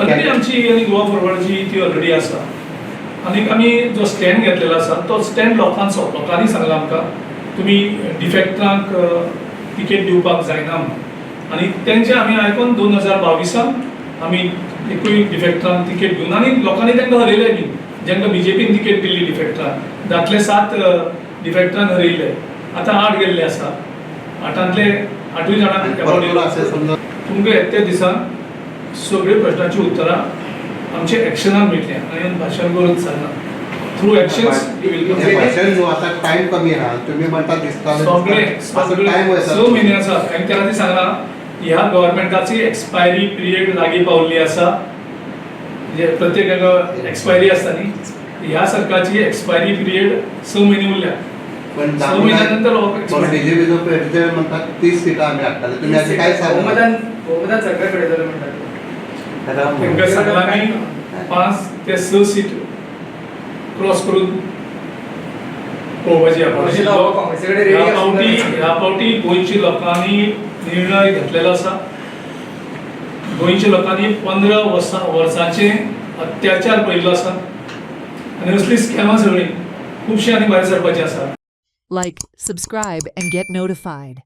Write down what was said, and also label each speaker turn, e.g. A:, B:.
A: Already आमची आणि गोवा फॉरवर्डची ती ऑलरेडी आसा आनी आमी जो स्टँड घेतलेलो आसा तो स्टँड लोकांचो लोकांनी सांगला आमकां तुमी डिफेक्टरांक तिकेट दिवपाक जायना म्हणून आनी तेंचे आमी आयकून 2022 आमी एकूय डिफेक्टरांक तिकेट दिवन आनी लोकांनी तांकां हरयले बी जांकां बीजेपीन तिकेट दिल्ली डिफेक्टरांक दांतले 7 डिफेक्टरांक हरयले आतां 8 गेल्ले आसा 8 जाणांक तुमकां येत्या दिसा सगळे प्रश्नाची उतरां आमचे एक्शनान मेळटली आनी भाशण करून चलना थ्रू एक्शन्स
B: भाशण जो आता टाइम कमी आहा तुम्ही म्हणता दिसता
A: सगळे
B: टाइम
A: 6 म्हयने आसा आनी त्या खातीर सांगला ह्या गव्हर्मेंटाची एक्सपायरी पिरियड लागीं पावल्ली आसा म्हणजे प्रत्येक एक्सपायरी आसता न्ही ह्या सरकारची एक्सपायरी पिरियड 6 म्हयने उरल्या
B: पण
A: 6 महिन्यानंतर
B: बीजेपीचो प्रेसिडेंट म्हणतात 30 सीटां आमी हाडटाले तुम्ही अशें काय
C: बहुमतान सगळे कडेन जालें म्हणटात
A: तांकां सांगला आमी 5 ते 6 सीट क्रॉस करून पळोवपाची ह्या फावटी गोंयच्या लोकांनी निर्णय घेतलेलो आसा गोंयच्या लोकांनी 15 वर्सांचे अत्याचार पळयल्लो आसा आनी असली स्कॅमां सगळीं खुबशीं आनी भायर सरपाचीं आसा.
D: Like, subscribe, and get notified.